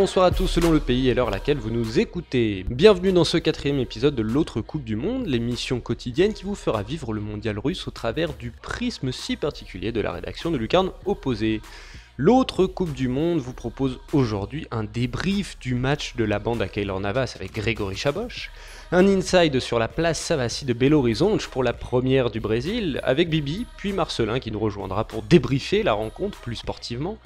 bonsoir à tous selon le pays et l'heure à laquelle vous nous écoutez. Bienvenue dans ce 4e épisode de l'autre Coupe du Monde, l'émission quotidienne qui vous fera vivre le mondial russe au travers du prisme si particulier de la rédaction de Lucarne Opposée. L'autre Coupe du Monde vous propose aujourd'hui un débrief du match de la bande à Keylor Navas avec Grégory Chaboch, un inside sur la place Savassi de Belo Horizonte pour la première du Brésil avec Bibi, puis Marcelin qui nous rejoindra pour débriefer la rencontre plus sportivement.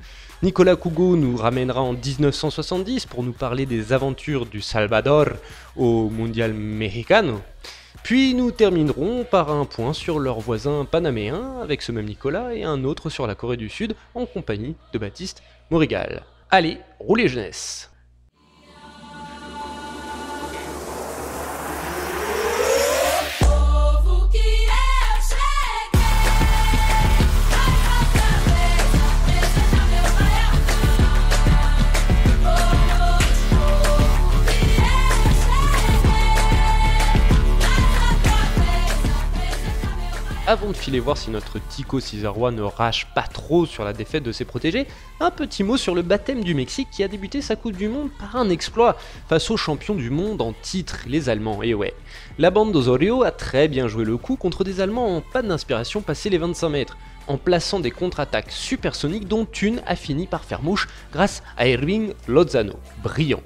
Nicolas Cougo nous ramènera en 1970 pour nous parler des aventures du Salvador au Mondial Mexicano. Puis nous terminerons par un point sur leurs voisins panaméens avec ce même Nicolas et un autre sur la Corée du Sud en compagnie de Baptiste Morigal. Allez, roulez jeunesse! Avant de filer voir si notre Tico Cisarois ne rage pas trop sur la défaite de ses protégés, un petit mot sur le baptême du Mexique qui a débuté sa Coupe du Monde par un exploit face aux champions du monde en titre, les Allemands. Et ouais, la bande d'Osorio a très bien joué le coup contre des Allemands en panne d'inspiration passé les 25 mètres, en plaçant des contre-attaques supersoniques dont une a fini par faire mouche grâce à Erwin Lozano. Brillant.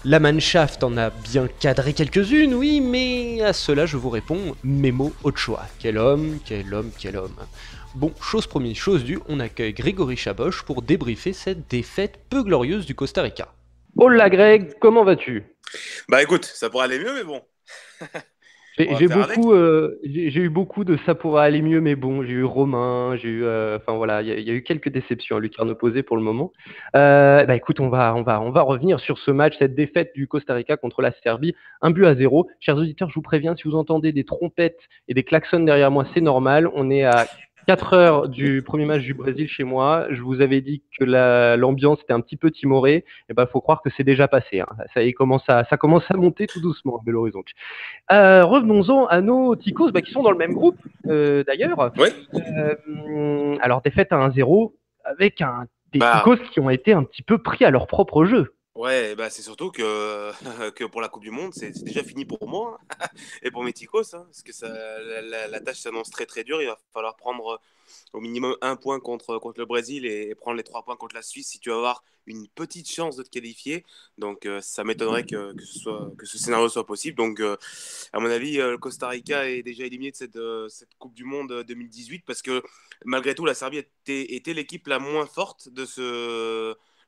La Mannschaft en a bien cadré quelques-unes, oui, mais à cela je vous réponds, Memo Ochoa. Quel homme, quel homme, quel homme. Bon, chose première, chose due, on accueille Grégory Chaboch pour débriefer cette défaite peu glorieuse du Costa Rica. Hola Greg, comment vas-tu ? Bah écoute, ça pourrait aller mieux, mais bon. J'ai eu beaucoup de ça pourrait aller mieux, mais bon, j'ai eu Romain, il y a eu quelques déceptions à Lucarne Opposée pour le moment. Écoute, on va revenir sur ce match, cette défaite du Costa Rica contre la Serbie, 1-0. Chers auditeurs, je vous préviens, si vous entendez des trompettes et des klaxons derrière moi, c'est normal. On est à 4 heures du premier match du Brésil chez moi. Je vous avais dit que l'ambiance était un petit peu timorée. Et faut croire que c'est déjà passé. Hein. Ça commence à monter tout doucement à Belo Horizonte. Revenons-en à nos Ticos qui sont dans le même groupe d'ailleurs. Oui. Alors défaite à 1-0 avec des Ticos qui ont été un petit peu pris à leur propre jeu. Ouais, c'est surtout que, que pour la Coupe du Monde, c'est déjà fini pour moi et pour mes Ticos, hein, parce que la tâche s'annonce très très dure. Il va falloir prendre au minimum 1 point contre le Brésil et prendre les 3 points contre la Suisse si tu vas avoir une petite chance de te qualifier. Donc ça m'étonnerait que ce scénario soit possible. Donc à mon avis, le Costa Rica est déjà éliminé de cette Coupe du Monde 2018 parce que malgré tout, la Serbie était l'équipe la moins forte de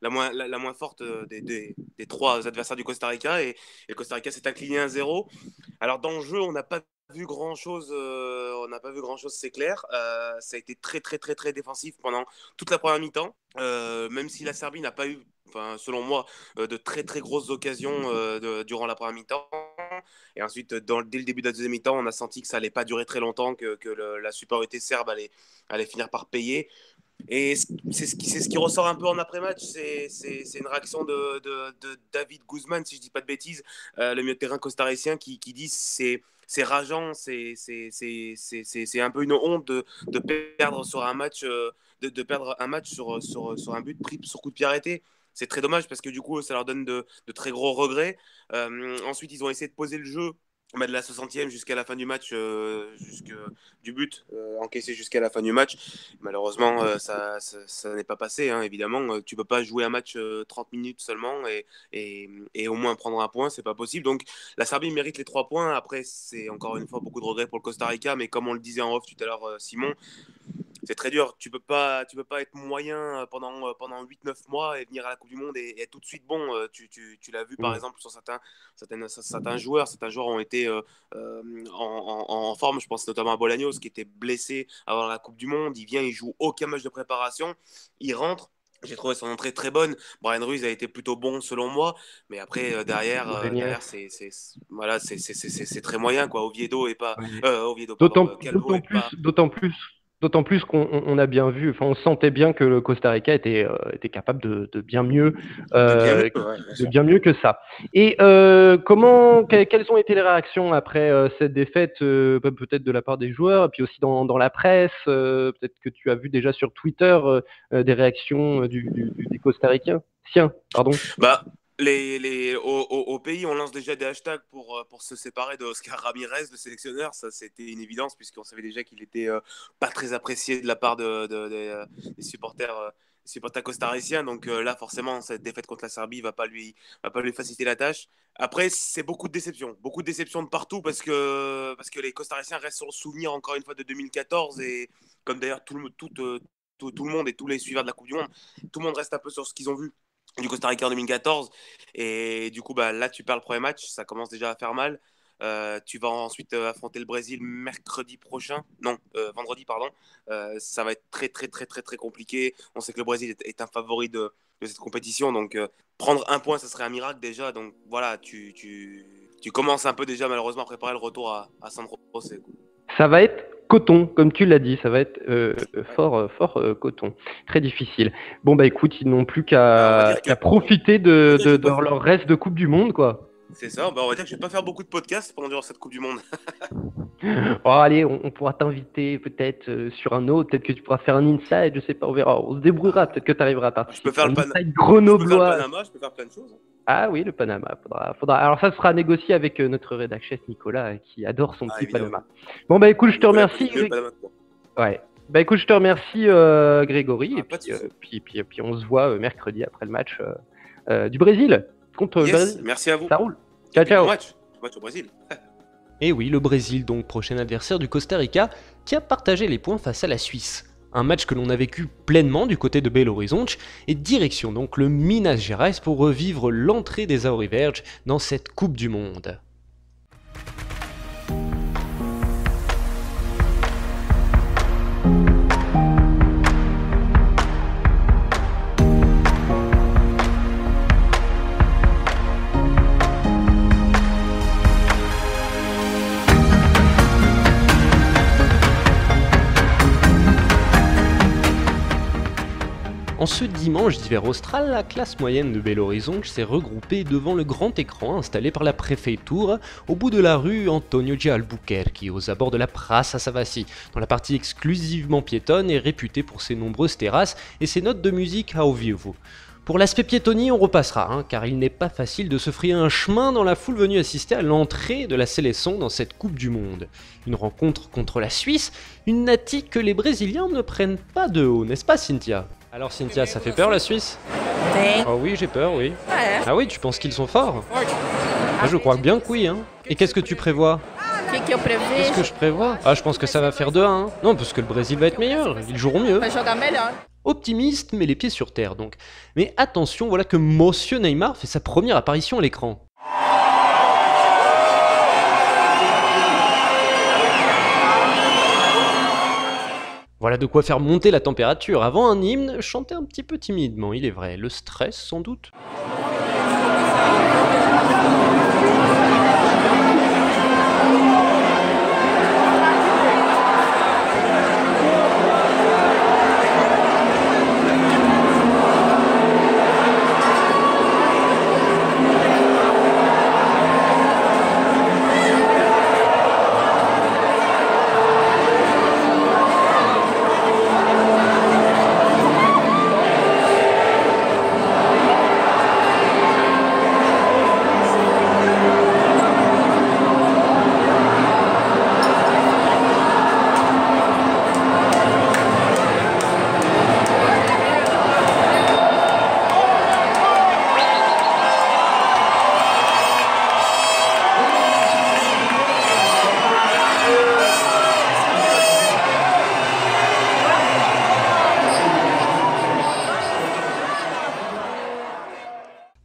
la moins forte des 3 adversaires du Costa Rica et le Costa Rica s'est incliné 1-0. Alors dans le jeu, on n'a pas vu grand chose, c'est clair. Ça a été très très très très défensif pendant toute la première mi-temps, même si la Serbie n'a pas eu, selon moi, de très très grosses occasions durant la première mi-temps. Et ensuite, dès le début de la deuxième mi-temps, on a senti que ça allait pas durer très longtemps, que la supériorité serbe allait finir par payer. Et c'est ce qui ressort un peu en après-match, c'est une réaction de David Guzman, si je dis pas de bêtises, le milieu de terrain costaricien, qui dit c'est rageant, c'est un peu une honte de perdre sur un match, de perdre un match sur un but pris sur coup de pied arrêté. C'est très dommage parce que du coup, ça leur donne de très gros regrets. Ensuite, ils ont essayé de poser le jeu de la 60e jusqu'à la fin du match, du but encaissé jusqu'à la fin du match. Malheureusement, ça n'est pas passé, hein, évidemment. Tu peux pas jouer un match 30 minutes seulement et au moins prendre un point, c'est pas possible. Donc la Serbie mérite les 3 points. Après, c'est encore une fois beaucoup de regrets pour le Costa Rica, mais comme on le disait en off tout à l'heure, Simon, c'est très dur. Tu peux pas être moyen pendant 8-9 mois et venir à la Coupe du Monde et être tout de suite bon. Tu l'as vu par exemple sur certains joueurs. Certains joueurs ont été en forme. Je pense notamment à Bolaños qui était blessé avant la Coupe du Monde. Il vient, il joue aucun match de préparation. Il rentre. J'ai trouvé son entrée très bonne. Brian Ruiz a été plutôt bon selon moi, mais après derrière c'est très moyen quoi. Oviedo et pas Oviedo, pardon. D'autant plus D'autant plus qu'on a bien vu, enfin on sentait bien que le Costa Rica était capable de bien mieux, De bien mieux, euh, ouais, bien de sûr. bien mieux que ça. Et quelles ont été les réactions après cette défaite, peut-être de la part des joueurs, et puis aussi dans la presse, peut-être que tu as vu déjà sur Twitter des réactions des Costaricains. Tiens, pardon. Bah, au pays, on lance déjà des hashtags pour se séparer de Oscar Ramirez, le sélectionneur. Ça, c'était une évidence, puisqu'on savait déjà qu'il était pas très apprécié de la part des supporters costariciens. Donc là, forcément, cette défaite contre la Serbie va pas lui faciliter la tâche. Après, c'est beaucoup de déception de partout parce que les Costariciens restent sur le souvenir encore une fois de 2014 et comme d'ailleurs tout le monde et tous les suiveurs de la Coupe du Monde, tout le monde reste un peu sur ce qu'ils ont vu du Costa Rica en 2014. Et du coup, bah, là, tu perds le premier match, ça commence déjà à faire mal. Tu vas ensuite affronter le Brésil mercredi prochain. Non, vendredi, pardon. Ça va être très, très, très, très, très compliqué. On sait que le Brésil est un favori de cette compétition. Donc, prendre un point, ça serait un miracle déjà. Donc, voilà, tu commences un peu déjà, malheureusement, à préparer le retour à San José. Ça va être coton, comme tu l'as dit, ça va être Ouais. fort coton. Très difficile. Bon, bah écoute, ils n'ont plus Bah, on va qu'à dire que, profiter on va dire que je vais de pas leur reste de Coupe du Monde, quoi. C'est ça, bah, on va dire que je vais pas faire beaucoup de podcasts pendant cette Coupe du Monde. Oh, allez, on pourra t'inviter peut-être sur un autre, peut-être que tu pourras faire un inside, je sais pas, on verra, on se débrouillera, peut-être que tu arriveras à Je peux participer. faire Un le inside je peux faire le grenoblois. Panama, je peux faire plein de choses. Ah oui, le Panama, faudra. Alors ça sera négocié avec notre rédac chef Nicolas, qui adore son Ah, petit évidemment. Panama. Bon, bah écoute, je te Nicolas connaît remercie. mieux le Panama que moi. Ouais. Bah écoute, je te remercie Grégory, et Ah, pas de puis, souci. puis on se voit mercredi après le match du Brésil contre le Yes, Brésil. merci à vous. Ça roule. Et Ciao, puis bon ciao. match. Bon match au Brésil. Et oui, le Brésil, donc prochain adversaire du Costa Rica, qui a partagé les points face à la Suisse. Un match que l'on a vécu pleinement du côté de Belo Horizonte, et direction donc le Minas Gerais pour revivre l'entrée des Auriverges dans cette Coupe du Monde. En ce dimanche d'hiver austral, la classe moyenne de Belo Horizonte s'est regroupée devant le grand écran installé par la préfecture au bout de la rue Antonio de Albuquerque, aux abords de la Praça Savassi, dont la partie exclusivement piétonne est réputée pour ses nombreuses terrasses et ses notes de musique ao vivo. Pour l'aspect piétonnier, on repassera, car il n'est pas facile de se frayer un chemin dans la foule venue assister à l'entrée de la Séleção dans cette Coupe du Monde. Une rencontre contre la Suisse, une nati que les Brésiliens ne prennent pas de haut, n'est-ce pas Cynthia ? Alors Cynthia, ça fait peur la Suisse ? Oh oui, j'ai peur, oui. Ah oui, tu penses qu'ils sont forts ? Moi, je crois bien que oui, hein. Et qu'est-ce que tu prévois ? Qu'est-ce que je prévois ? Ah, je pense que ça va faire 2-1. Hein. Non, parce que le Brésil va être meilleur, ils joueront mieux. Optimiste, mais les pieds sur terre donc. Mais attention, voilà que Monsieur Neymar fait sa première apparition à l'écran. Voilà de quoi faire monter la température avant un hymne, chanté un petit peu timidement, il est vrai. Le stress sans doute.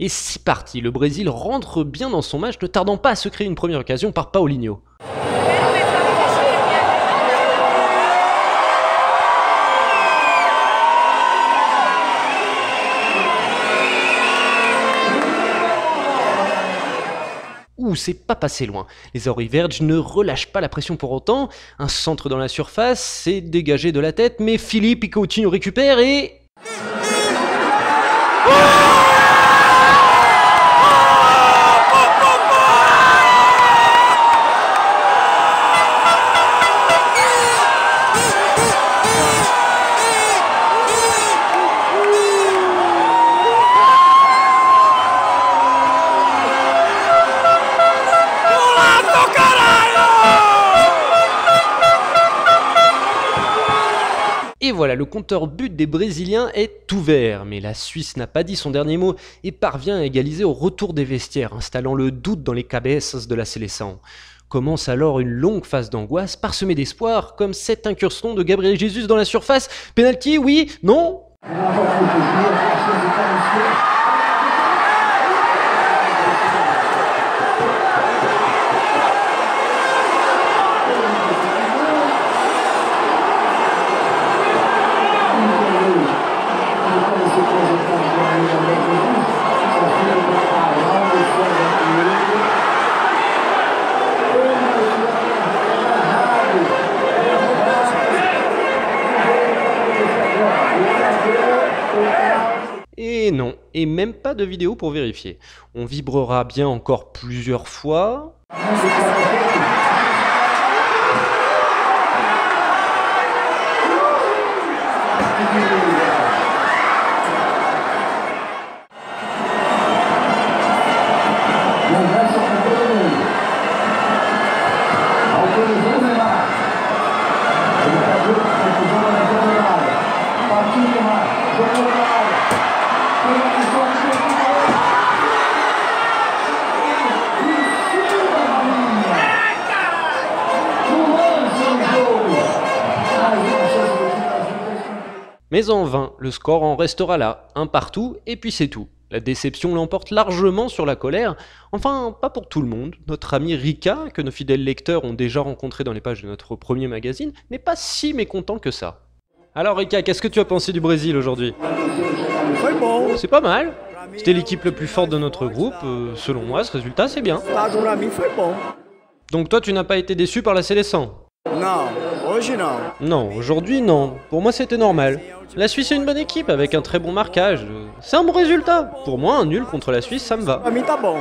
Et c'est parti, le Brésil rentre bien dans son match, ne tardant pas à se créer une première occasion par Paulinho. ouh, c'est pas passé loin. Les Auriverges ne relâchent pas la pression pour autant. Un centre dans la surface, c'est dégagé de la tête, mais Philippe et Coutinho récupèrent et... Et voilà, le compteur but des Brésiliens est ouvert, mais la Suisse n'a pas dit son dernier mot et parvient à égaliser au retour des vestiaires, installant le doute dans les cabezas de la sélection. Commence alors une longue phase d'angoisse parsemée d'espoir, comme cette incursion de Gabriel Jesus dans la surface. Penalty, oui, non? Et non, et même pas de vidéo pour vérifier. On vibrera bien encore plusieurs fois. Mais en vain, le score en restera là, un partout, et puis c'est tout. La déception l'emporte largement sur la colère, enfin pas pour tout le monde. Notre ami Rika, que nos fidèles lecteurs ont déjà rencontré dans les pages de notre premier magazine, n'est pas si mécontent que ça. Alors Rika, qu'est-ce que tu as pensé du Brésil aujourd'hui? Foi bom. C'est pas mal. C'était l'équipe la plus forte de notre groupe, selon moi ce résultat c'est bien. Pra mim foi bom. Donc toi tu n'as pas été déçu par la sélection? Não, hoje não. Non, aujourd'hui non. Pour moi c'était normal. La Suisse est une bonne équipe avec un très bon marquage. C'est un bon résultat. Pour moi un nul contre la Suisse ça me va. Pra mim tá bom.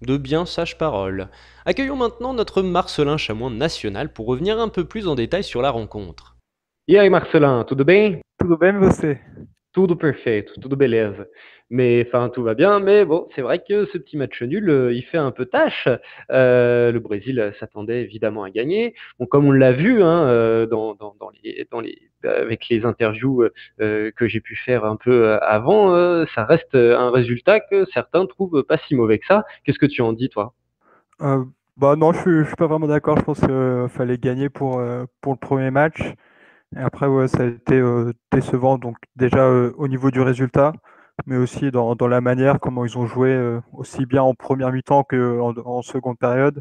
De bien sages paroles. Accueillons maintenant notre Marcelin Chamois national pour revenir un peu plus en détail sur la rencontre. E aí, Marcelin, tudo bem? Tudo bem, e você? Tudo perfeito, tudo beleza. Mais enfin, tout va bien, mais bon, c'est vrai que ce petit match nul, il fait un peu tâche. Le Brésil s'attendait évidemment à gagner. Bon, comme on l'a vu hein, avec les interviews que j'ai pu faire un peu avant, ça reste un résultat que certains trouvent pas si mauvais que ça. Qu'est-ce que tu en dis, toi? Bah non, je suis pas vraiment d'accord. Je pense qu'il fallait gagner pour le premier match. Et après, ouais, ça a été décevant. Donc déjà au niveau du résultat, mais aussi dans la manière comment ils ont joué aussi bien en première mi-temps en seconde période,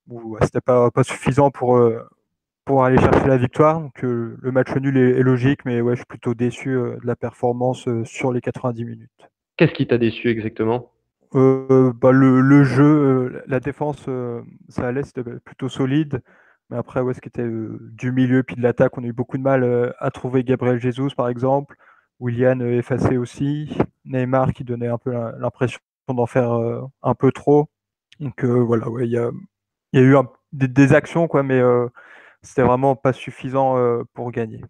où c'était pas suffisant pour aller chercher la victoire. Donc le match nul est logique, mais ouais, je suis plutôt déçu de la performance sur les 90 minutes. Qu'est-ce qui t'a déçu exactement? Bah, le jeu, la défense, ça allait, c'était plutôt solide. Mais après, ouais, ce qui était du milieu puis de l'attaque, on a eu beaucoup de mal à trouver Gabriel Jesus, par exemple. Willian effacé aussi. Neymar qui donnait un peu l'impression d'en faire un peu trop. Donc voilà, ouais, il y a eu des actions, quoi, mais c'était vraiment pas suffisant pour gagner.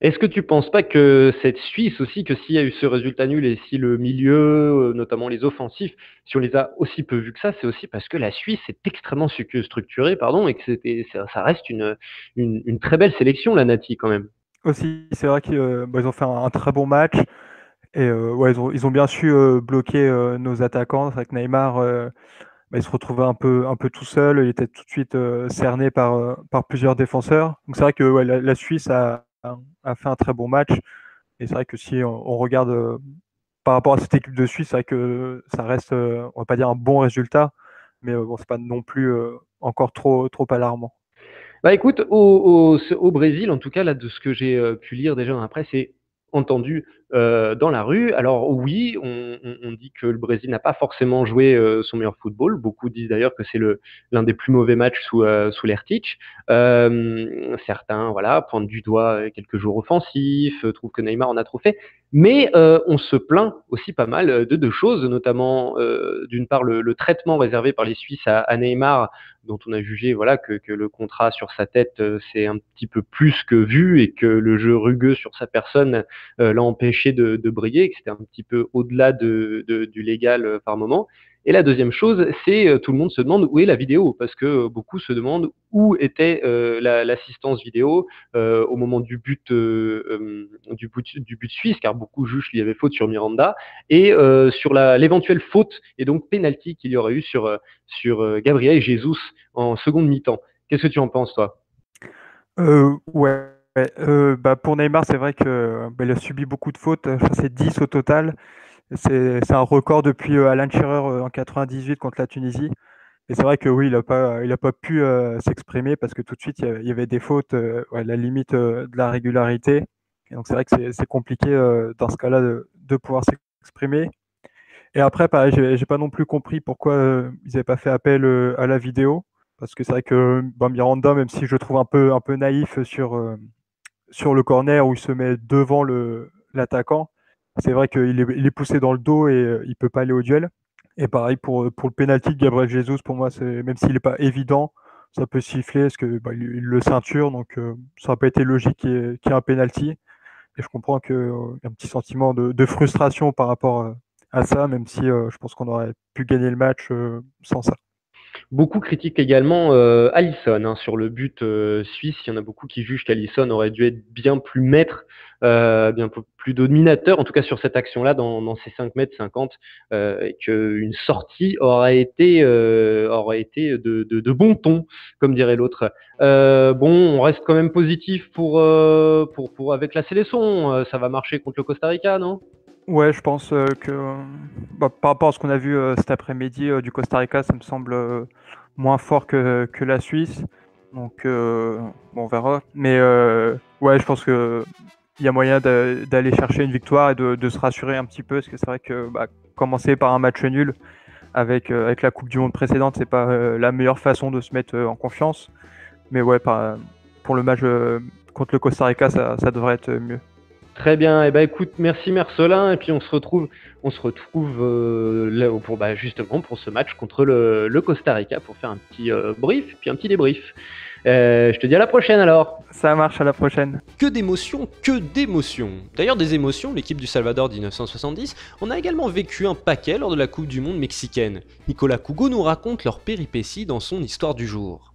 Est-ce que tu penses pas que cette Suisse aussi, que s'il y a eu ce résultat nul et si le milieu, notamment les offensifs, si on les a aussi peu vus que ça, c'est aussi parce que la Suisse est extrêmement structurée, pardon, et que ça reste une très belle sélection, la Nati, quand même. Aussi, c'est vrai qu'ils ont fait un très bon match et ouais, ils ont bien su bloquer nos attaquants. C'est vrai que Neymar, il se retrouvait un peu tout seul. Il était tout de suite cerné par plusieurs défenseurs. Donc c'est vrai que ouais, la Suisse a fait un très bon match. Et c'est vrai que si on regarde par rapport à cette équipe de Suisse, c'est vrai que ça reste, on va pas dire un bon résultat, mais bon, c'est pas non plus encore trop alarmant. Bah écoute, au Brésil, en tout cas, là, de ce que j'ai pu lire déjà dans la presse et entendu dans la rue. Alors oui, on dit que le Brésil n'a pas forcément joué son meilleur football. Beaucoup disent d'ailleurs que c'est l'un des plus mauvais matchs sous l'Ertich. Certains pointent du doigt quelques jours offensifs, trouvent que Neymar en a trop fait. Mais on se plaint aussi pas mal de deux choses, notamment d'une part le traitement réservé par les Suisses à Neymar, dont on a jugé que le contrat sur sa tête c'est un petit peu plus que vu et que le jeu rugueux sur sa personne l'a empêché de briller, que c'était un petit peu au-delà du légal par moment. Et la deuxième chose, c'est tout le monde se demande où est la vidéo, parce que beaucoup se demandent où était l'assistance vidéo au moment du but suisse, car beaucoup jugent qu'il y avait faute sur Miranda, et sur l'éventuelle faute et donc penalty qu'il y aurait eu sur Gabriel Jesus en seconde mi-temps. Qu'est-ce que tu en penses, toi? Ouais. Pour Neymar, c'est vrai que il a subi beaucoup de fautes. Je crois que c'est 10 au total. C'est un record depuis Alan Shearer en 98 contre la Tunisie. Et c'est vrai que oui, il a pas pu s'exprimer parce que tout de suite, il y avait des fautes à la limite de la régularité. Et donc c'est vrai que c'est compliqué dans ce cas-là de pouvoir s'exprimer. Et après, pareil, j'ai pas non plus compris pourquoi ils n'avaient pas fait appel à la vidéo. Parce que c'est vrai que Miranda, même si je le trouve un peu naïf sur le corner où il se met devant l'attaquant, c'est vrai qu'il il est poussé dans le dos et il peut pas aller au duel. Et pareil pour le penalty de Gabriel Jesus, pour moi, même s'il n'est pas évident, ça peut siffler parce que il le ceinture, donc ça n'a pas été logique qu'il y ait un penalty. Et je comprends qu'il y a un petit sentiment de frustration par rapport à ça, même si je pense qu'on aurait pu gagner le match sans ça. Beaucoup critiquent également Alisson sur le but suisse. Il y en a beaucoup qui jugent qu'Alisson aurait dû être bien plus maître, bien plus dominateur, en tout cas sur cette action-là, dans ces 5,50 m, et qu'une sortie aurait été de bon ton, comme dirait l'autre. On reste quand même positif pour avec la sélection. Ça va marcher contre le Costa Rica, non? Ouais, je pense que par rapport à ce qu'on a vu cet après-midi du Costa Rica, ça me semble moins fort que la Suisse. Donc, on verra. Mais ouais, je pense qu'il y a moyen d'aller chercher une victoire et de se rassurer un petit peu. Parce que c'est vrai que commencer par un match nul avec la Coupe du Monde précédente, c'est pas la meilleure façon de se mettre en confiance. Mais ouais, pour le match contre le Costa Rica, ça devrait être mieux. Très bien, et écoute, merci Marcelin, et puis on se retrouve là justement pour ce match contre le Costa Rica pour faire un petit brief, puis un petit débrief. Je te dis à la prochaine alors. Ça marche, à la prochaine. Que d'émotions, que d'émotions. D'ailleurs, des émotions, l'équipe du Salvador 1970 en a également vécu un paquet lors de la Coupe du Monde mexicaine. Nicolas Cougo nous raconte leurs péripéties dans son histoire du jour.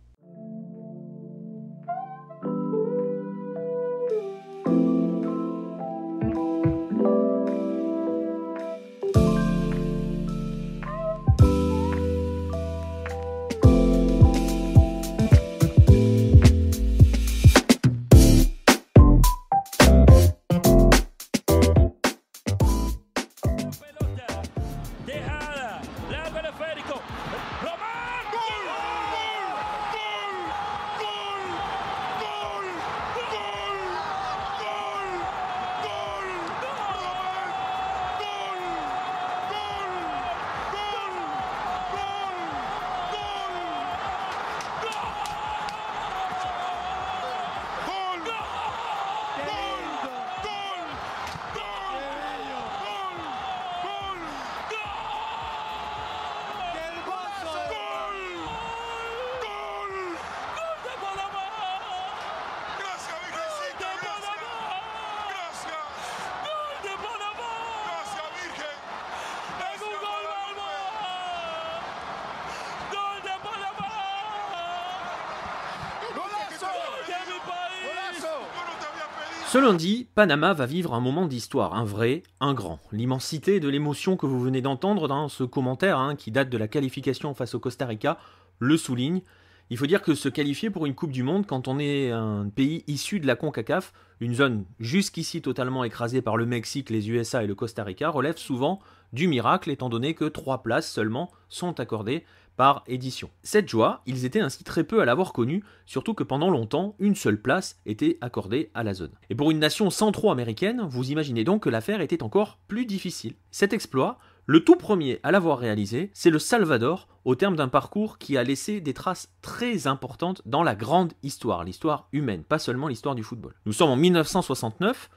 Ce lundi, Panama va vivre un moment d'histoire, un vrai, un grand. L'immensité de l'émotion que vous venez d'entendre dans ce commentaire, qui date de la qualification face au Costa Rica, le souligne. Il faut dire que se qualifier pour une Coupe du Monde quand on est un pays issu de la CONCACAF, une zone jusqu'ici totalement écrasée par le Mexique, les USA et le Costa Rica, relève souvent du miracle étant donné que 3 places seulement sont accordées par édition. Cette joie, ils étaient ainsi très peu à l'avoir connue, surtout que pendant longtemps, une seule place était accordée à la zone. Et pour une nation centro-américaine, vous imaginez donc que l'affaire était encore plus difficile. Cet exploit, le tout premier à l'avoir réalisé, c'est le Salvador, au terme d'un parcours qui a laissé des traces très importantes dans la grande histoire, l'histoire humaine, pas seulement l'histoire du football. Nous sommes en 1969,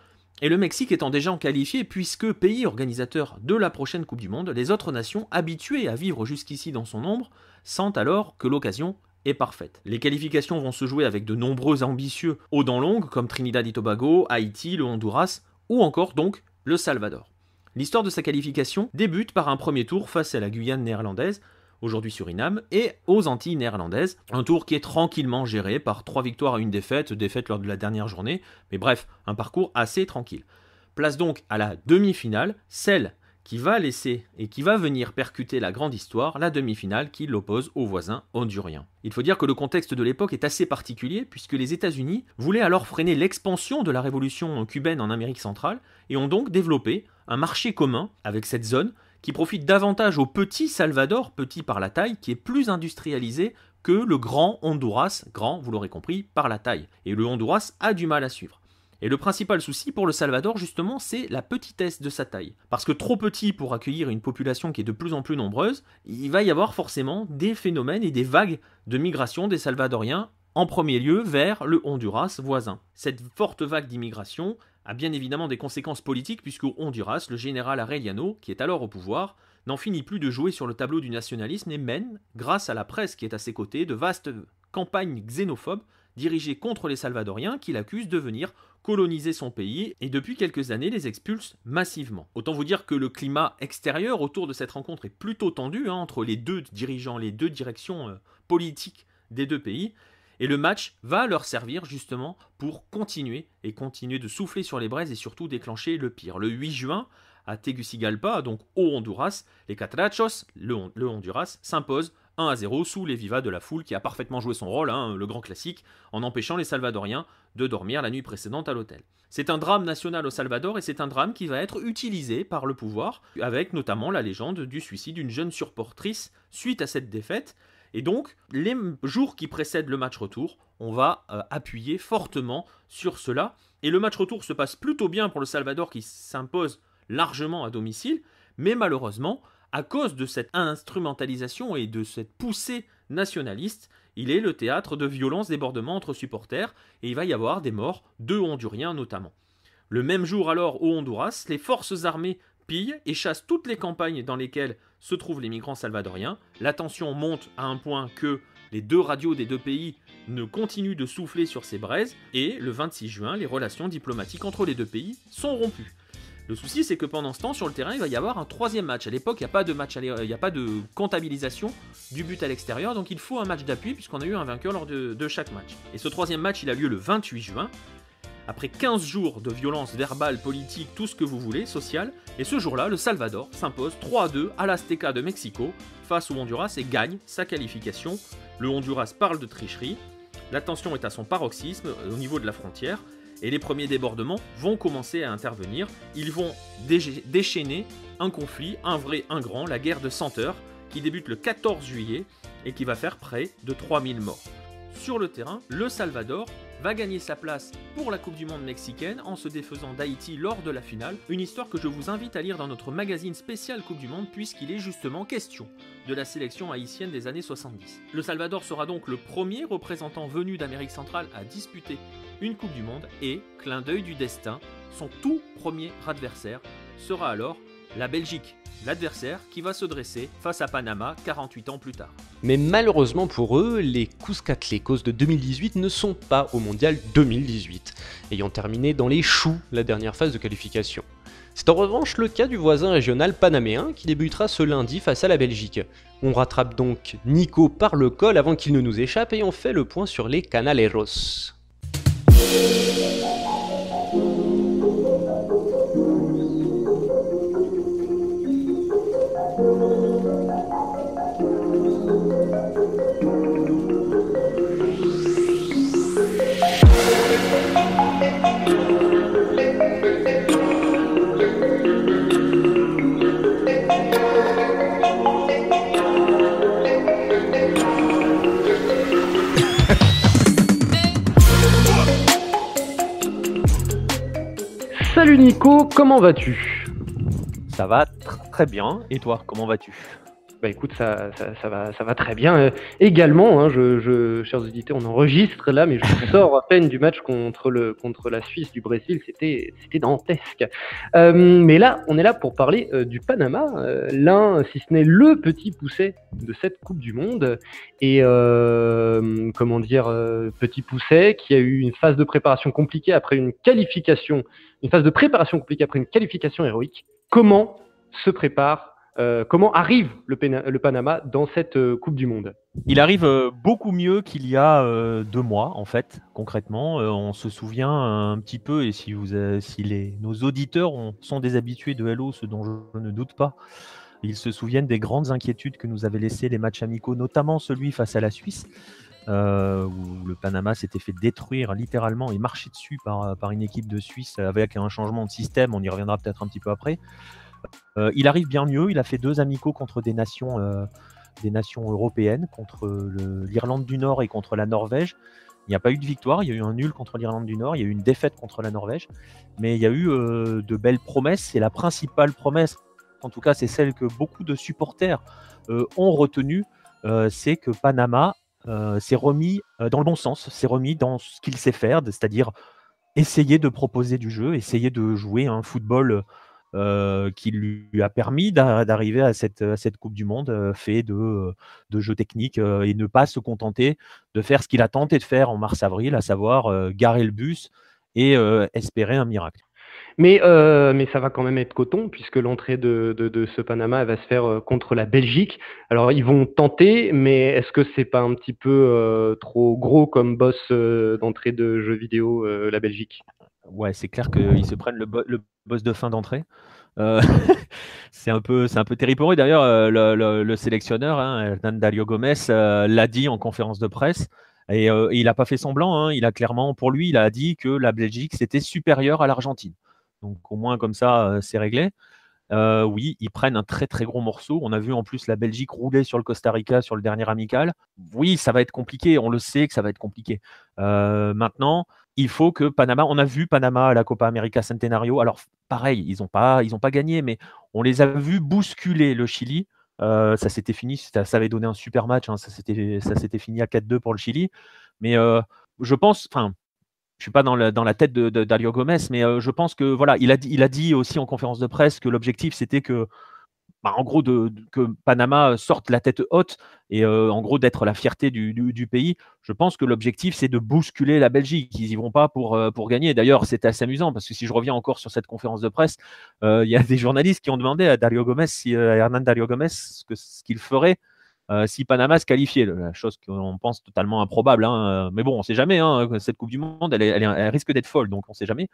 et le Mexique étant déjà qualifié, puisque pays organisateur de la prochaine Coupe du Monde, les autres nations habituées à vivre jusqu'ici dans son ombre sentent alors que l'occasion est parfaite. Les qualifications vont se jouer avec de nombreux ambitieux aux dents longues, comme Trinidad et Tobago, Haïti, le Honduras, ou encore donc le Salvador. L'histoire de sa qualification débute par un premier tour face à la Guyane néerlandaise, aujourd'hui Suriname, et aux Antilles néerlandaises. Un tour qui est tranquillement géré par 3 victoires à 1 défaite lors de la dernière journée, mais bref, un parcours assez tranquille. Place donc à la demi-finale, celle qui va laisser et qui va venir percuter la grande histoire, la demi-finale qui l'oppose au voisin hondurien. Il faut dire que le contexte de l'époque est assez particulier puisque les États-Unis voulaient alors freiner l'expansion de la révolution cubaine en Amérique centrale et ont donc développé un marché commun avec cette zone qui profite davantage au petit Salvador, petit par la taille, qui est plus industrialisé que le grand Honduras, grand, vous l'aurez compris, par la taille. Et le Honduras a du mal à suivre. Et le principal souci pour le Salvador, justement, c'est la petitesse de sa taille. Parce que trop petit pour accueillir une population qui est de plus en plus nombreuse, il va y avoir forcément des phénomènes et des vagues de migration des Salvadoriens, en premier lieu vers le Honduras voisin. Cette forte vague d'immigration a bien évidemment des conséquences politiques puisque au Honduras, le général Arellano, qui est alors au pouvoir, n'en finit plus de jouer sur le tableau du nationalisme et mène, grâce à la presse qui est à ses côtés, de vastes campagnes xénophobes dirigées contre les Salvadoriens qu'il accuse de venir coloniser son pays et depuis quelques années les expulse massivement. Autant vous dire que le climat extérieur autour de cette rencontre est plutôt tendu entre les deux dirigeants, les deux directions politiques des deux pays. Et le match va leur servir justement pour continuer de souffler sur les braises et surtout déclencher le pire. Le 8 juin, à Tegucigalpa, donc au Honduras, les Catrachos, le Honduras, s'imposent 1-0 sous les vivas de la foule qui a parfaitement joué son rôle, le grand classique, en empêchant les Salvadoriens de dormir la nuit précédente à l'hôtel. C'est un drame national au Salvador et c'est un drame qui va être utilisé par le pouvoir, avec notamment la légende du suicide d'une jeune supportrice suite à cette défaite. Et donc, les jours qui précèdent le match retour, on va appuyer fortement sur cela. Et le match retour se passe plutôt bien pour le Salvador qui s'impose largement à domicile, mais malheureusement, à cause de cette instrumentalisation et de cette poussée nationaliste, il est le théâtre de violences débordements entre supporters et il va y avoir des morts, 2 Honduriens notamment. Le même jour alors au Honduras, les forces armées pillent et chassent toutes les campagnes dans lesquelles se trouvent les migrants salvadoriens. La tension monte à un point que les 2 radios des 2 pays ne continuent de souffler sur ces braises et le 26 juin, les relations diplomatiques entre les 2 pays sont rompues. Le souci, c'est que pendant ce temps, sur le terrain, il va y avoir un 3e match. À l'époque, il n'y a pas de comptabilisation du but à l'extérieur, donc il faut un match d'appui puisqu'on a eu un vainqueur lors de chaque match. Et ce 3e match, il a lieu le 28 juin. Après 15 jours de violence verbale, politique, tout ce que vous voulez, sociale, et ce jour-là, le Salvador s'impose 3-2 à l'Azteca de Mexico face au Honduras et gagne sa qualification. Le Honduras parle de tricherie, la tension est à son paroxysme au niveau de la frontière, et les premiers débordements vont commencer à intervenir. Ils vont déchaîner un conflit, un vrai, un grand, la guerre de 100 heures, qui débute le 14 juillet et qui va faire près de 3000 morts. Sur le terrain, le Salvador va gagner sa place pour la Coupe du Monde mexicaine en se défaisant d'Haïti lors de la finale, une histoire que je vous invite à lire dans notre magazine spécial Coupe du Monde puisqu'il est justement question de la sélection haïtienne des années 70. Le Salvador sera donc le premier représentant venu d'Amérique centrale à disputer une Coupe du Monde et, clin d'œil du destin, son tout premier adversaire sera alors la Belgique, l'adversaire qui va se dresser face à Panama 48 ans plus tard. Mais malheureusement pour eux, les Cuscatlecos de 2018 ne sont pas au Mondial 2018, ayant terminé dans les choux la dernière phase de qualification. C'est en revanche le cas du voisin régional panaméen qui débutera ce lundi face à la Belgique. On rattrape donc Nico par le col avant qu'il ne nous échappe et on fait le point sur les Canaleros. Nico, comment vas-tu? Ça va très bien. Et toi, comment vas-tu? Bah écoute, ça va très bien. Également, hein, chers auditeurs, on enregistre là, mais je sors à peine du match contre la Suisse du Brésil. C'était dantesque. Mais là, on est là pour parler du Panama, l'un, si ce n'est le petit pousset de cette Coupe du Monde. Et petit pousset qui a eu une phase de préparation compliquée après une qualification héroïque. Comment se prépare comment arrive le Panama dans cette Coupe du Monde? Il arrive beaucoup mieux qu'il y a 2 mois, en fait, concrètement. On se souvient un petit peu, et si nos auditeurs sont des habitués de Hello, ce dont je ne doute pas, ils se souviennent des grandes inquiétudes que nous avaient laissées les matchs amicaux, notamment celui face à la Suisse, où le Panama s'était fait détruire littéralement et marcher dessus par une équipe de Suisse avec un changement de système. On y reviendra peut-être un petit peu après. Il arrive bien mieux. Il a fait 2 amicaux contre des nations européennes, contre l'Irlande du Nord et contre la Norvège. Il n'y a pas eu de victoire. Il y a eu un nul contre l'Irlande du Nord. Il y a eu une défaite contre la Norvège. Mais il y a eu de belles promesses. Et la principale promesse, en tout cas, c'est celle que beaucoup de supporters ont retenue, c'est que Panama s'est remis dans le bon sens, s'est remis dans ce qu'il sait faire, c'est-à-dire essayer de proposer du jeu, essayer de jouer un football qui lui a permis d'arriver à cette Coupe du Monde fait de jeux techniques et ne pas se contenter de faire ce qu'il a tenté de faire en mars-avril, à savoir garer le bus et espérer un miracle. Mais ça va quand même être coton, puisque l'entrée de ce Panama elle va se faire contre la Belgique. Alors ils vont tenter, mais est-ce que c'est pas un petit peu trop gros comme boss d'entrée de jeux vidéo, la Belgique? Ouais, c'est clair qu'ils se prennent le boss de fin d'entrée. C'est un peu terrible pour eux. D'ailleurs, le sélectionneur, Hernan Dario Gomes, l'a dit en conférence de presse. Et il n'a pas fait semblant. Hein. Il a clairement, pour lui, il a dit que la Belgique, c'était supérieur à l'Argentine. Donc au moins, comme ça, c'est réglé. Oui, ils prennent un très très gros morceau. On a vu en plus la Belgique rouler sur le Costa Rica sur le dernier amical. Oui, ça va être compliqué. On le sait que ça va être compliqué. Maintenant, il faut que Panama. On a vu Panama à la Copa América Centenario. Alors pareil, ils ont pas gagné, mais on les a vus bousculer le Chili. Ça s'était fini. Ça avait donné un super match. Hein. Ça s'était fini à 4-2 pour le Chili. Mais je pense. Enfin. Je suis pas dans la tête de Dario Gomes, mais je pense que voilà, il a dit aussi en conférence de presse que l'objectif c'était que, en gros, que Panama sorte la tête haute et en gros d'être la fierté du pays. Je pense que l'objectif c'est de bousculer la Belgique. Ils y vont pas pour gagner. D'ailleurs, c'était assez amusant parce que si je reviens encore sur cette conférence de presse, il y a des journalistes qui ont demandé à Dario Gomes, à Hernan Dario Gomes, ce qu'il ferait. Si Panama se qualifiait, la chose qu'on pense totalement improbable, hein, mais bon, on ne sait jamais. Hein, cette Coupe du Monde, elle risque d'être folle, donc on ne sait jamais.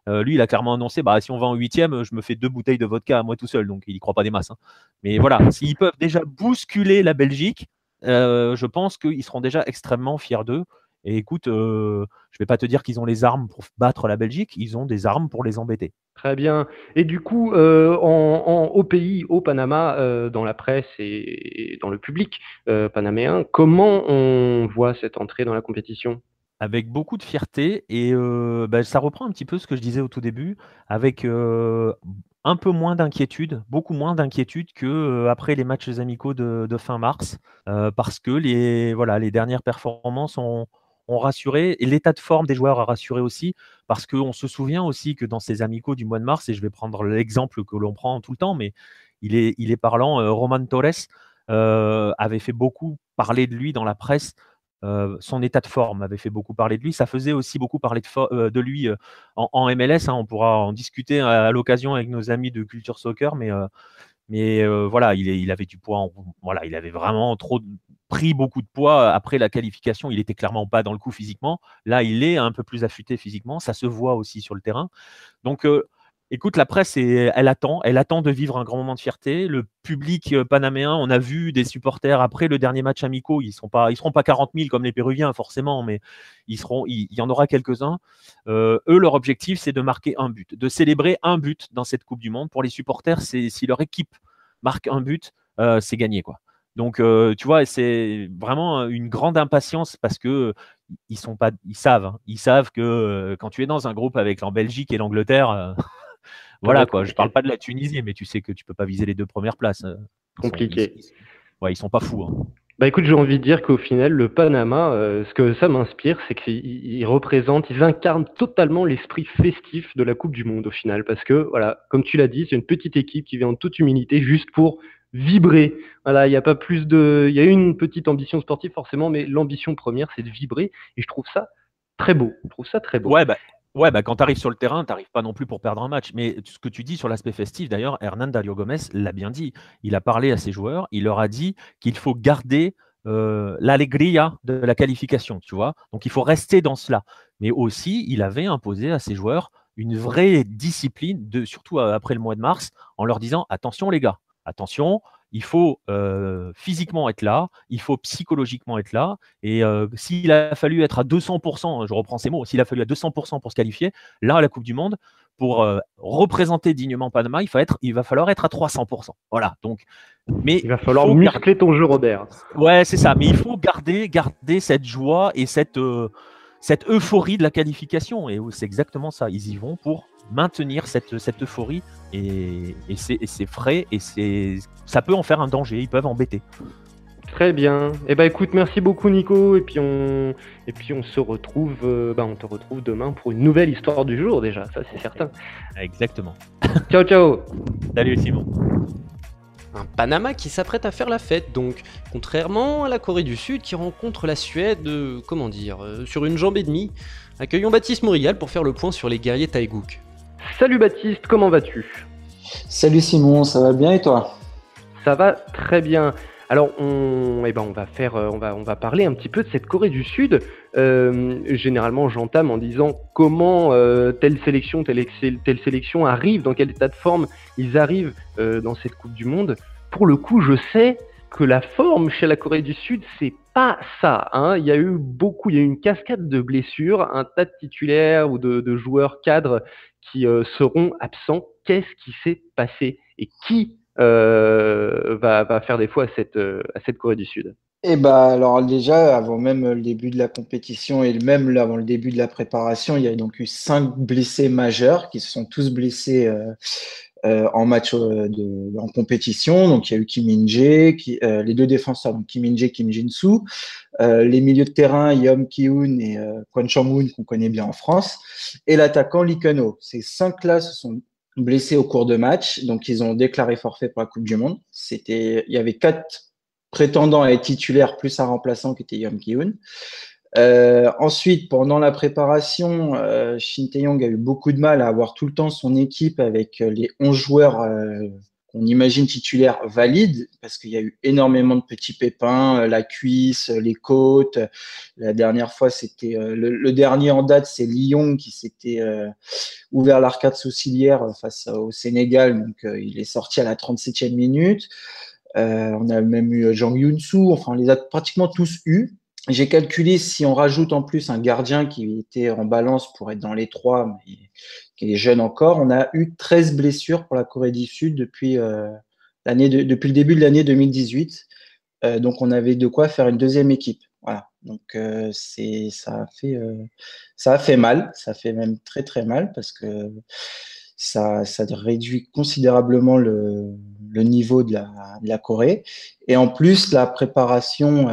Lui, il a clairement annoncé, si on va en 8e, je me fais 2 bouteilles de vodka à moi tout seul, donc il n'y croit pas des masses. Hein. Mais voilà, s'ils peuvent déjà bousculer la Belgique, je pense qu'ils seront déjà extrêmement fiers d'eux. Et écoute, je ne vais pas te dire qu'ils ont les armes pour battre la Belgique, ils ont des armes pour les embêter. Très bien. Et du coup, au pays, au Panama, dans la presse et dans le public panaméen, comment on voit cette entrée dans la compétition? Avec beaucoup de fierté et ça reprend un petit peu ce que je disais au tout début, avec un peu moins d'inquiétude, beaucoup moins d'inquiétude que après les matchs amicaux de fin mars, parce que les dernières performances ont rassuré et l'état de forme des joueurs a rassuré aussi, parce qu'on se souvient aussi que dans ces amicaux du mois de mars, et je vais prendre l'exemple que l'on prend tout le temps, mais il est parlant, Roman Torres avait fait beaucoup parler de lui dans la presse. Son état de forme avait fait beaucoup parler de lui. Ça faisait aussi beaucoup parler de lui en MLS. Hein. On pourra en discuter à l'occasion avec nos amis de Culture Soccer, mais voilà, il avait du poids. Voilà, il avait vraiment pris beaucoup de poids après la qualification. Il était clairement pas dans le coup physiquement. Là, il est un peu plus affûté physiquement. Ça se voit aussi sur le terrain. Donc, écoute, la presse, elle attend de vivre un grand moment de fierté. Le public panaméen, on a vu des supporters après le dernier match amicaux, ils seront pas 40 000 comme les Péruviens forcément, mais il y en aura quelques-uns. Eux, leur objectif, c'est de marquer un but, de célébrer un but dans cette Coupe du Monde. Pour les supporters, si leur équipe marque un but, c'est gagné, quoi. Donc, tu vois, c'est vraiment une grande impatience parce que ils savent que quand tu es dans un groupe avec la Belgique et l'Angleterre, Voilà, être quoi. Je compliqué. parle pas de la Tunisie, mais tu sais que tu peux pas viser les 2 premières places. Compliqué. Ils sont pas fous. Hein. Bah écoute, j'ai envie de dire qu'au final, le Panama, ce que ça m'inspire, c'est qu'ils représentent, ils incarnent totalement l'esprit festif de la Coupe du Monde au final. Parce que, voilà, comme tu l'as dit, c'est une petite équipe qui vient en toute humilité juste pour vibrer. Voilà, il n'y a pas plus de. Il y a une petite ambition sportive forcément, mais l'ambition première, c'est de vibrer. Et je trouve ça très beau. Je trouve ça très beau. Ouais, bah quand tu arrives sur le terrain, tu n'arrives pas non plus pour perdre un match. Mais ce que tu dis sur l'aspect festif, d'ailleurs, Hernan Dario Gomez l'a bien dit. Il a parlé à ses joueurs, il leur a dit qu'il faut garder l'allegria de la qualification, tu vois. Donc il faut rester dans cela. Mais aussi, il avait imposé à ses joueurs une vraie discipline, surtout après le mois de mars, en leur disant attention les gars, attention, il faut physiquement être là, il faut psychologiquement être là. Et s'il a fallu être à 200%, je reprends ces mots, s'il a fallu à 200% pour se qualifier, là à la Coupe du Monde, pour représenter dignement Panama, il va falloir être à 300%. Voilà. Donc, mais il va falloir muscler ton jeu, Robert. Ouais, c'est ça. Mais il faut garder cette joie et cette euphorie de la qualification. Et c'est exactement ça. Ils y vont pour maintenir cette euphorie et c'est frais et ça peut en faire un danger. Ils peuvent embêter. Très bien. Eh ben écoute, merci beaucoup Nico. Et puis on se retrouve, on te retrouve demain pour une nouvelle histoire du jour déjà. Ça c'est certain. Exactement. Ciao ciao. Salut Simon. Un Panama qui s'apprête à faire la fête, donc, contrairement à la Corée du Sud qui rencontre la Suède, sur une jambe et demie. Accueillons Baptiste Mourigal pour faire le point sur les guerriers Taegouk. Salut Baptiste, comment vas-tu ? Salut Simon, ça va bien et toi ? Ça va très bien. Alors on va parler un petit peu de cette Corée du Sud. Généralement j'entame en disant comment telle sélection arrive, dans quel état de forme ils arrivent dans cette Coupe du Monde. Pour le coup, je sais que la forme chez la Corée du Sud, c'est pas ça. Hein. Il y a eu une cascade de blessures, un tas de titulaires ou de joueurs cadres qui seront absents. Qu'est-ce qui s'est passé et qui va faire défaut à cette Corée du Sud? Eh bah, alors déjà, avant même le début de la compétition et même avant le début de la préparation, il y a donc eu 5 blessés majeurs qui se sont tous blessés en match en compétition. Donc il y a eu Kim Min-jae, les 2 défenseurs, donc Kim Min-jae, Kim Jin-soo, les milieux de terrain Yeom Ki-hoon et Kwon Chang-hoon qu'on connaît bien en France, et l'attaquant Lee Keun-ho. Ces 5-là se sont blessés au cours de match, donc ils ont déclaré forfait pour la Coupe du Monde. Il y avait 4 prétendants à être titulaires plus un remplaçant qui était Yeom Ki-hoon. Ensuite, pendant la préparation, Shin Tae-yong a eu beaucoup de mal à avoir tout le temps son équipe avec les 11 joueurs qu'on imagine titulaires valides, parce qu'il y a eu énormément de petits pépins, la cuisse, les côtes. La dernière fois, c'était le dernier en date, c'est Lyon qui s'était ouvert l'arcade sourcilière face au Sénégal, donc il est sorti à la 37e minute. On a même eu Jang Yoon-soo, enfin on les a pratiquement tous eus. J'ai calculé, si on rajoute en plus un gardien qui était en balance pour être dans les 3, mais qui est jeune encore, on a eu 13 blessures pour la Corée du Sud depuis le début de l'année 2018. Donc on avait de quoi faire une deuxième équipe. Voilà. Donc ça a fait mal, ça fait même très très mal parce que ça réduit considérablement le niveau de la Corée. Et en plus, la préparation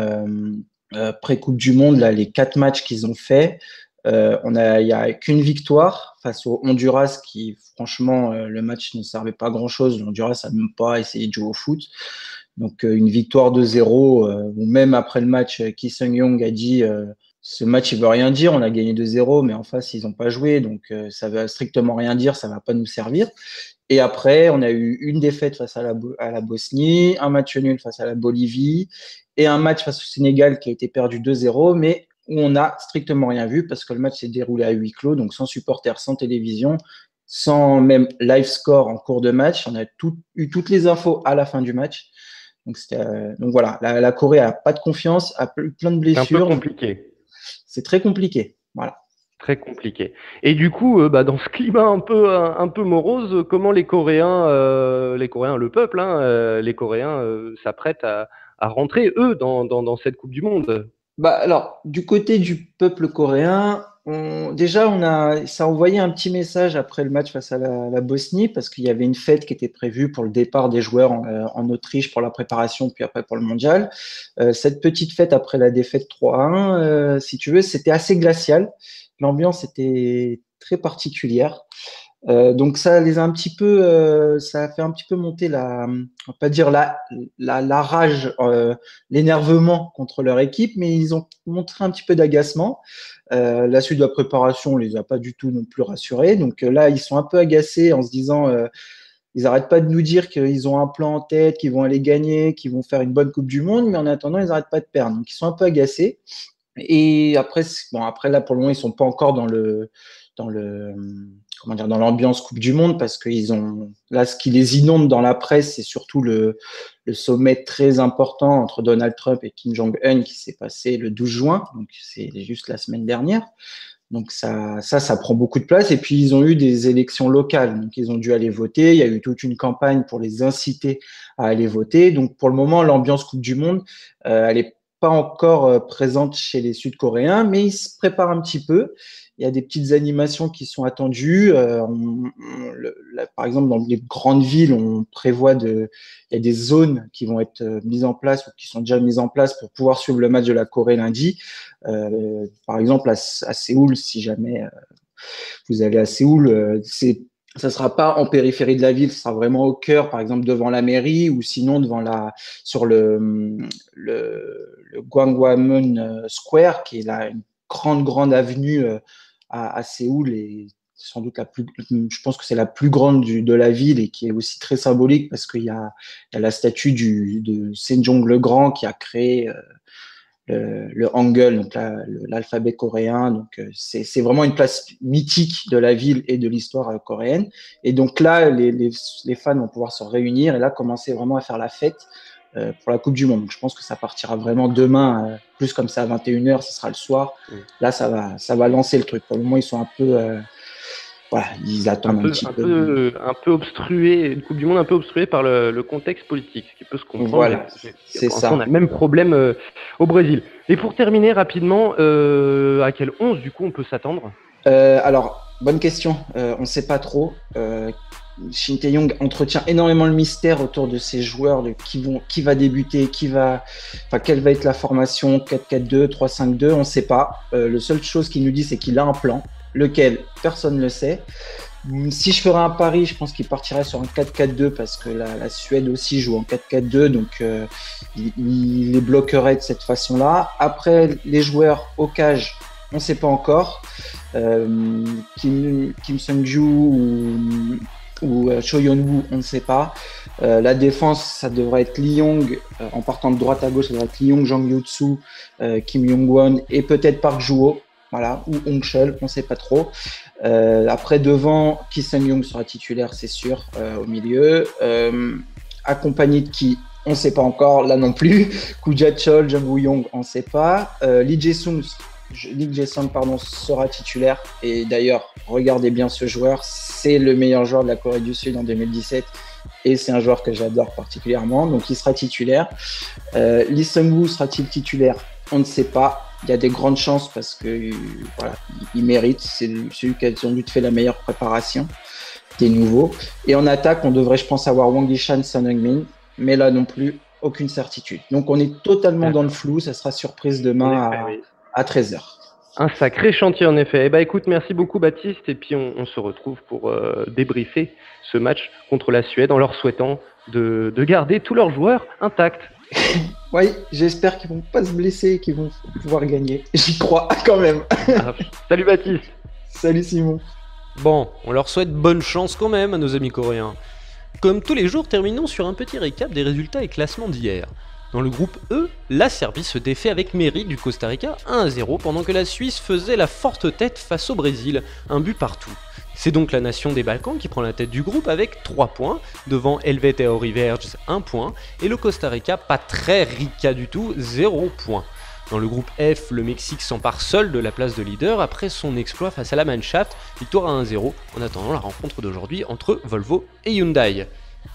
pré-Coupe du Monde, là, les 4 matchs qu'ils ont fait, il n'y a qu'une victoire face au Honduras qui, franchement, le match ne servait pas à grand-chose. Le Honduras n'a même pas essayé de jouer au foot. Donc, une victoire de 0, ou même après le match, Ki Seung-yong a dit ce match, il veut rien dire, on a gagné 2-0, mais en face, ils n'ont pas joué, donc ça veut strictement rien dire, ça ne va pas nous servir. Et après, on a eu une défaite face à la Bosnie, un match nul face à la Bolivie et un match face au Sénégal qui a été perdu 2-0, mais où on n'a strictement rien vu parce que le match s'est déroulé à huis clos, donc sans supporters, sans télévision, sans même live score en cours de match. On a eu toutes les infos à la fin du match. Donc voilà, la Corée n'a pas de confiance, a plein de blessures. C'est un peu compliqué. C'est très compliqué, voilà. Très compliqué. Et du coup, dans ce climat un peu morose, comment les Coréens, le peuple, les Coréens s'apprêtent à rentrer, eux, dans cette Coupe du Monde? Alors, du côté du peuple coréen, ça a envoyé un petit message après le match face à la Bosnie, parce qu'il y avait une fête qui était prévue pour le départ des joueurs en Autriche pour la préparation, puis après pour le mondial. Cette petite fête après la défaite 3-1, si tu veux, c'était assez glacial. L'ambiance était très particulière. Donc ça les a un petit peu, ça a fait un petit peu monter on va pas dire la rage, l'énervement contre leur équipe, mais ils ont montré un petit peu d'agacement. La suite de la préparation, on les a pas du tout non plus rassurés. Donc là, ils sont un peu agacés en se disant, ils n'arrêtent pas de nous dire qu'ils ont un plan en tête, qu'ils vont aller gagner, qu'ils vont faire une bonne Coupe du Monde, mais en attendant, ils n'arrêtent pas de perdre. Donc ils sont un peu agacés. Et après, après là, pour le moment, ils sont pas encore dans l'ambiance Coupe du Monde, parce qu'ils ont là, ce qui les inonde dans la presse, c'est surtout le sommet très important entre Donald Trump et Kim Jong-un qui s'est passé le 12 juin, donc c'est juste la semaine dernière. Donc ça prend beaucoup de place. Et puis ils ont eu des élections locales, donc ils ont dû aller voter. Il y a eu toute une campagne pour les inciter à aller voter. Donc pour le moment, l'ambiance Coupe du Monde, elle est pas encore présente chez les Sud-Coréens, mais ils se préparent un petit peu. Il y a des petites animations qui sont attendues. Par exemple, dans les grandes villes, on prévoit il y a des zones qui vont être mises en place ou qui sont déjà mises en place pour pouvoir suivre le match de la Corée lundi. Par exemple, à Séoul, si jamais vous allez à Séoul, ça sera pas en périphérie de la ville, ça sera vraiment au cœur, par exemple devant la mairie, ou sinon sur le Gwanghwamun Square, qui est là une grande avenue à Séoul, et sans doute je pense que c'est la plus grande de la ville, et qui est aussi très symbolique parce qu'il y a la statue de Sejong le Grand qui a créé le Hangul, donc l'alphabet coréen. Donc c'est vraiment une place mythique de la ville et de l'histoire coréenne. Et donc là, les fans vont pouvoir se réunir et là commencer vraiment à faire la fête pour la Coupe du Monde. Donc je pense que ça partira vraiment demain, plus comme ça à 21h, ce sera le soir. Là, ça va lancer le truc. Pour le moment, ils sont un peu voilà, ils attendent un petit peu. Un peu obstrué, une Coupe du Monde un peu obstruée par le contexte politique, ce qui peut se comprendre. Voilà, c'est ça. On a le même problème au Brésil. Et pour terminer rapidement, à quel 11 du coup on peut s'attendre ? Alors, bonne question. On ne sait pas trop. Shin Tae-yong entretient énormément le mystère autour de ces joueurs, de qui va débuter, quelle va être la formation, 4-4-2, 3-5-2, on ne sait pas. La seule chose qu'il nous dit, c'est qu'il a un plan. Lequel, personne ne le sait. Si je ferais un pari, je pense qu'il partirait sur un 4-4-2 parce que la Suède aussi joue en 4-4-2, donc il les bloquerait de cette façon-là. Après, les joueurs au cage, on ne sait pas encore. Kim Seung-ju ou Cho Yeon-woo, on ne sait pas. La défense, ça devrait être Lee Young, en partant de droite à gauche, ça devrait être Lee Young, Jang Yoo-soo, Kim Yong-won et peut-être Park Joo-ho. Voilà, ou Hong Chul, on ne sait pas trop. Après, devant, Ki Sun-young sera titulaire, c'est sûr, au milieu. Accompagné de qui, on ne sait pas encore, là non plus. Koo Chol, Jung Woo-young, on ne sait pas. Lee Jae-sung sera titulaire. Et d'ailleurs, regardez bien ce joueur, c'est le meilleur joueur de la Corée du Sud en 2017. Et c'est un joueur que j'adore particulièrement, donc il sera titulaire. Lee Seung-woo sera-t-il titulaire ? On ne sait pas. Il y a des grandes chances parce que voilà, il mérite. C'est celui qui a sans doute fait la meilleure préparation des nouveaux. Et en attaque, on devrait, je pense, avoir Wang Hee-chan, Son Heung-min, mais là non plus, aucune certitude. Donc on est totalement dans le flou. Ça sera surprise demain à 13h. Un sacré chantier en effet. Eh ben, écoute, merci beaucoup Baptiste, et puis on se retrouve pour débriefer ce match contre la Suède en leur souhaitant de garder tous leurs joueurs intacts. Oui, j'espère qu'ils vont pas se blesser et qu'ils vont pouvoir gagner. J'y crois quand même. Salut Baptiste. Salut Simon. Bon, on leur souhaite bonne chance quand même à nos amis coréens. Comme tous les jours, terminons sur un petit récap des résultats et classements d'hier. Dans le groupe E, la Serbie se défait avec mérite du Costa Rica 1-0 pendant que la Suisse faisait la forte tête face au Brésil, un but partout. C'est donc la nation des Balkans qui prend la tête du groupe avec 3 points, devant Helvetia Oriverge 1 point, et le Costa Rica pas très rica du tout, 0 point. Dans le groupe F, le Mexique s'empare seul de la place de leader après son exploit face à la Mannschaft, victoire à 1-0, en attendant la rencontre d'aujourd'hui entre Volvo et Hyundai.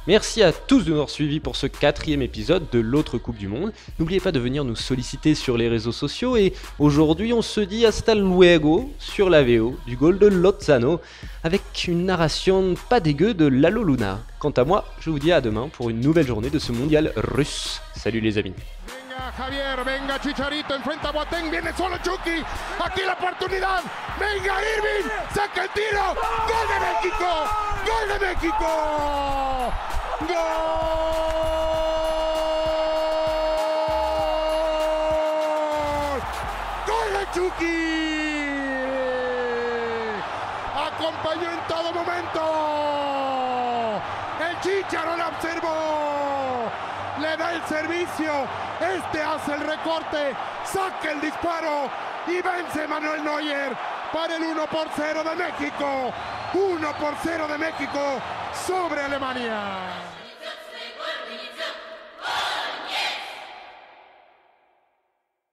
Merci à tous de nous avoir suivis pour ce 4e épisode de l'autre Coupe du Monde. N'oubliez pas de venir nous solliciter sur les réseaux sociaux et aujourd'hui on se dit hasta luego sur la VO du goal de Lozano avec une narration pas dégueu de Lalo Luna. Quant à moi, je vous dis à demain pour une nouvelle journée de ce mondial russe. Salut les amis. Javier, venga Chicharito, enfrenta a Boateng, viene solo Chucky, aquí la oportunidad, venga Irving, saca el tiro, gol de México, gol de México, gol de Chucky, acompañó en todo momento, el Chicharo la observó, le da el servicio, este hace el recorte, saca el disparo y vence Manuel Neuer para el 1-0 de México. 1-0 de México sobre Alemania.